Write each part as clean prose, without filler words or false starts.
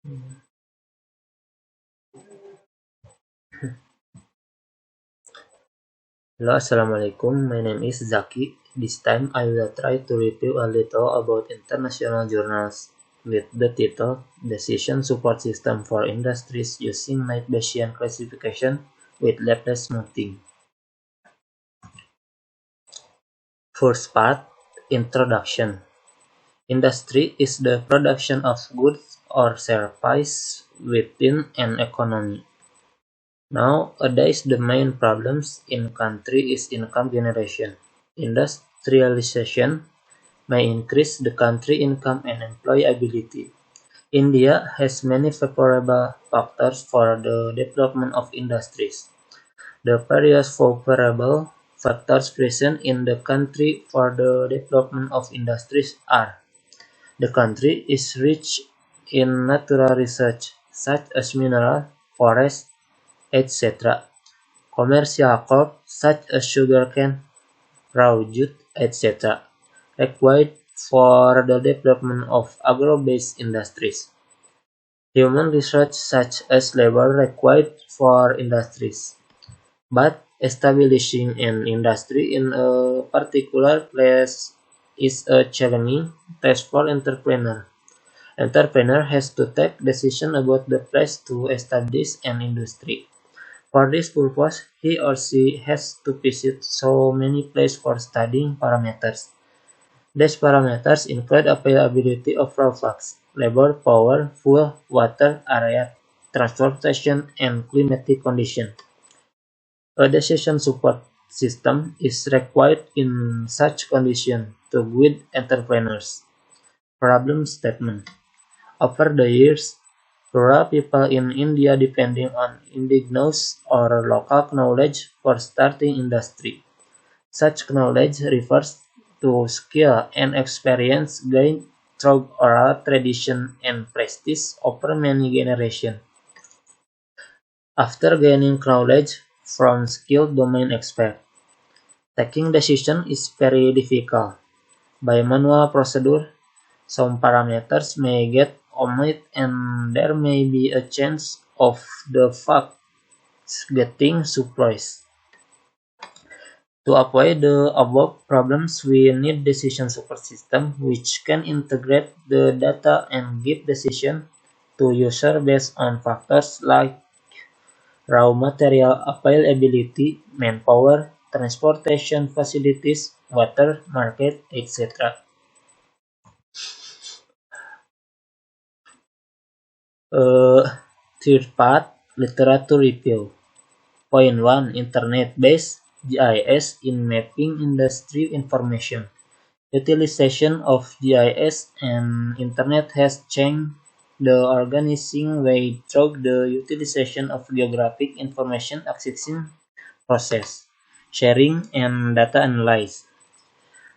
Hello, Assalamualaikum. My name is Zaki. This time I will try to review a little about international journals with the title Decision Support System for Industries Using Bayesian Classification with Laplace Smoothing. First part, Introduction. Industry is the production of goods or services within an economy. Nowadays, the main problems in country is income generation. Industrialization may increase the country income and employability. India has many favorable factors for the development of industries. The various favorable factors present in the country for the development of industries are: the country is rich in natural resources such as mineral, forests, etc. Commercial crops such as sugarcane, raw jute, etc. required for the development of agro-based industries. Human resources such as labor required for industries. But establishing an industry in a particular place is a challenging task for entrepreneur. Entrepreneur has to take decision about the place to establish an industry. For this purpose, he or she has to visit so many places for studying parameters. These parameters include availability of raw facts, labor, power, fuel, water, area, transportation, and climatic conditions. A decision support system is required in such conditions to guide entrepreneurs. Problem statement. Over the years, rural people in India depending on indigenous or local knowledge for starting industry. Such knowledge refers to skill and experience gained through oral tradition and practice over many generations. After gaining knowledge from skilled domain experts, taking decision is very difficult. By manual procedure, some parameters may get omitted and there may be a chance of the facts getting surprised. To avoid the above problems, we need decision support system which can integrate the data and give decision to user based on factors like raw material availability, manpower, transportation facilities, water, market, etc. Third part, literature review. Point 1. Internet-based GIS in mapping industry information. Utilization of GIS and Internet has changed the organizing way through the utilization of geographic information accessing process, sharing, and data analysis.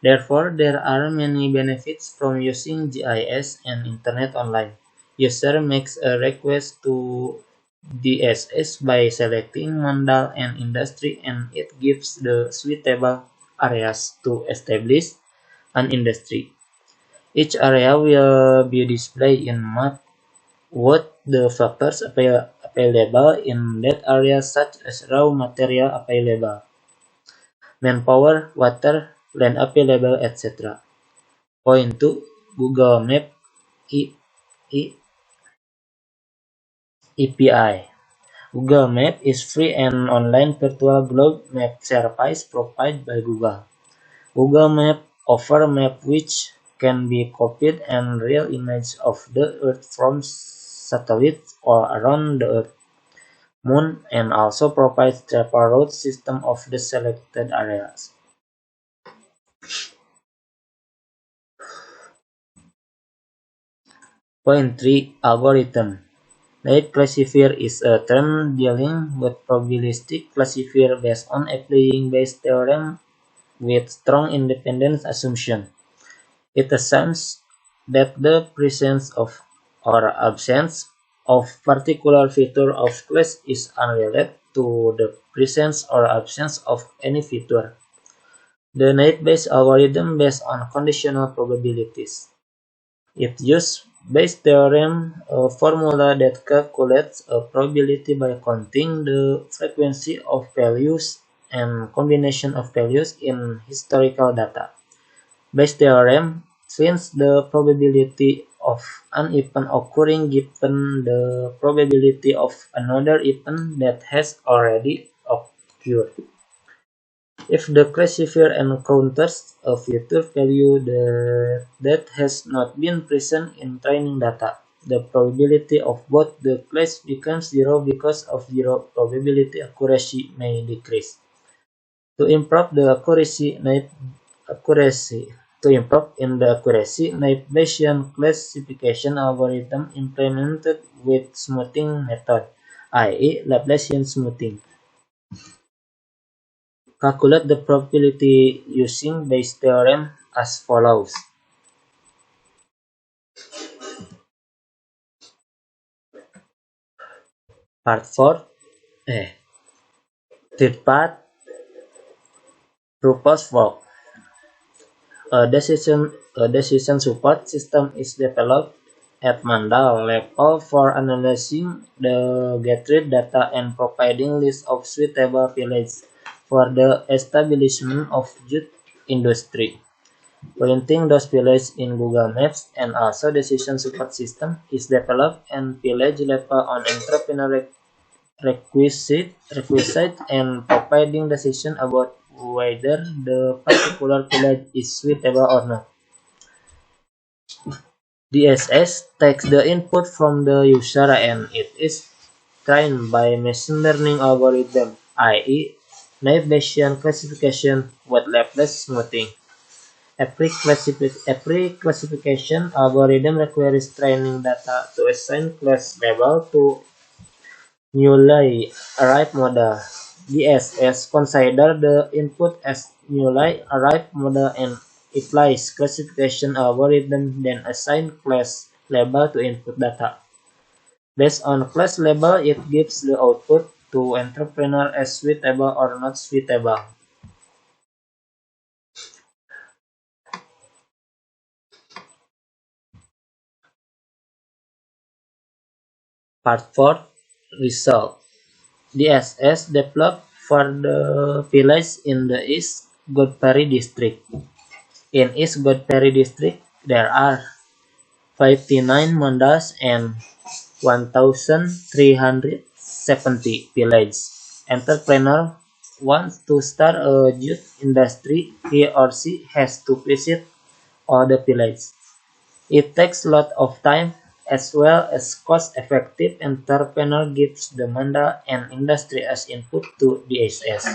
Therefore, there are many benefits from using GIS and Internet online. User makes a request to DSS by selecting modal and industry and it gives the suitable areas to establish an industry. Each area will be displayed in map with the factors available in that area such as raw material available, manpower, water, land available, etc. Point 2. Google Map E- E- API. Google Map is free and online virtual globe map service provided by Google. Google Map offers maps which can be copied and real images of the Earth from satellites or around the Earth, Moon, and also provides travel route system of the selected areas. Point 3. Algorithm. Naive classifier is a term dealing with probabilistic classifier based on applying Bayes' theorem with strong independent assumption. It assumes that the presence of or absence of particular feature of class is unrelated to the presence or absence of any feature. The naive Bayes algorithm based on conditional probabilities. It uses Bayes theorem, a formula that calculates a probability by counting the frequency of values and combination of values in historical data. Bayes theorem finds the probability of an event occurring given the probability of another event that has already occurred. If the classifier encounters a future value that has not been present in training data, the probability of both the class becomes zero because of zero probability accuracy may decrease. To improve the accuracy to improve in the accuracy, Bayesian classification algorithm implemented with smoothing method, i.e. Laplacian smoothing. Calculate the probability using Bayes' theorem as follows. Part 4. Third part. Purpose work. A decision support system is developed at mandal level for analyzing the gathered data and providing lists of suitable villages for the establishment of youth industry. Pointing those villages in Google Maps and also decision support system is developed and village level on entrepreneur requisite and providing decision about whether the particular village is suitable or not. DSS takes the input from the user and it is trained by machine learning algorithm, i.e. naive Bayesian classification with Laplace smoothing. Every classification algorithm requires training data to assign class label to newly arrived model. DSS consider the input as newly arrived model and applies classification algorithm then assign class label to input data. Based on class label, it gives the output to entrepreneur as suitable or not suitable. Part 4. Result. DSS developed for the village in the East Godbury district. In East Godbury district, there are 59 mandals and 1,370 villages. Entrepreneur wants to start a youth industry, he or she has to visit all the villages. It takes a lot of time as well as cost-effective. Entrepreneur gives the mandal and industry as input to DSS.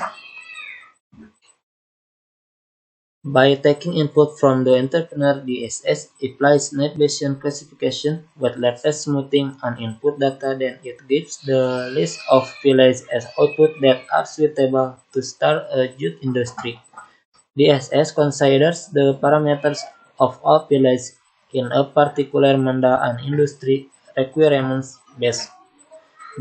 By taking input from the entrepreneur, DSS applies net Bayesian classification with Laplace smoothing on input data, then it gives the list of villages as output that are suitable to start a youth industry. DSS considers the parameters of all villages in a particular mandal and industry requirements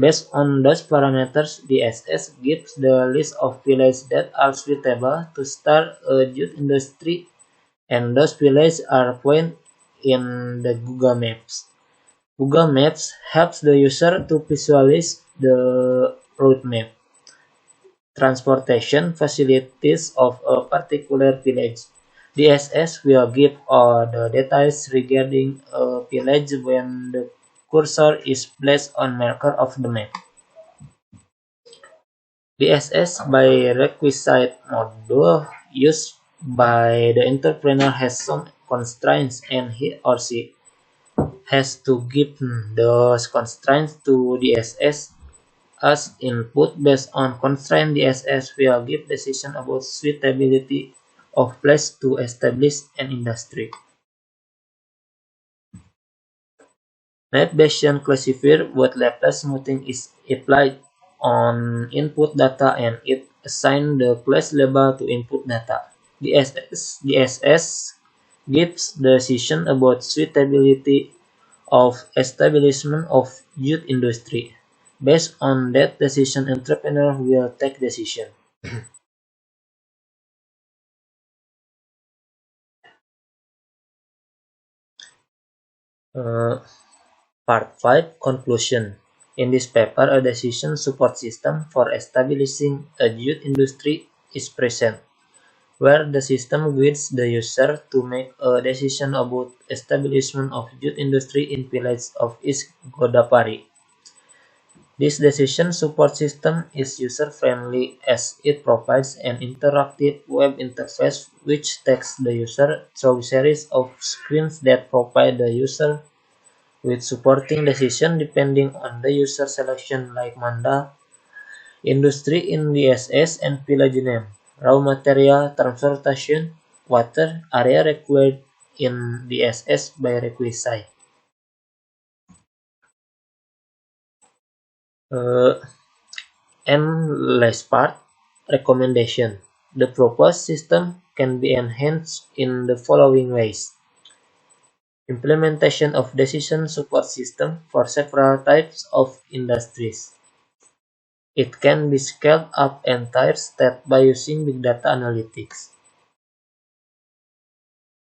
Based on those parameters, DSS gives the list of villages that are suitable to start a youth industry, and those villages are pointed in the Google Maps. Google Maps helps the user to visualize the route map, transportation facilities of a particular village. DSS will give all the details regarding a village when the cursor is placed on marker of the map. DSS by requisite module used by the entrepreneur has some constraints and he or she has to give those constraints to DSS as input. Based on constraint, DSS will give decision about suitability of place to establish an industry. Net Bayesian classifier with Laplace smoothing is applied on input data and it assigns the class label to input data. DSS gives decision about suitability of establishment of youth industry. Based on that decision, entrepreneur will take decision. Uh, Part 5 Conclusion. In this paper, a decision support system for establishing a youth industry is present, where the system guides the user to make a decision about establishment of youth industry in village of East Godapari. This decision support system is user-friendly as it provides an interactive web interface which takes the user through a series of screens that provide the user with supporting decision depending on the user selection like Manda, industry in DSS and village name, raw material, transportation, water, area required in DSS by requisite. Uh, And last part, recommendation. The proposed system can be enhanced in the following ways. Implementation of decision support system for several types of industries. It can be scaled up entire state by using big data analytics.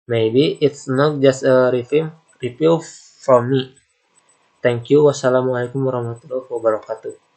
Maybe it's not just a review from me. Thank you. Wassalamualaikum warahmatullahi wabarakatuh.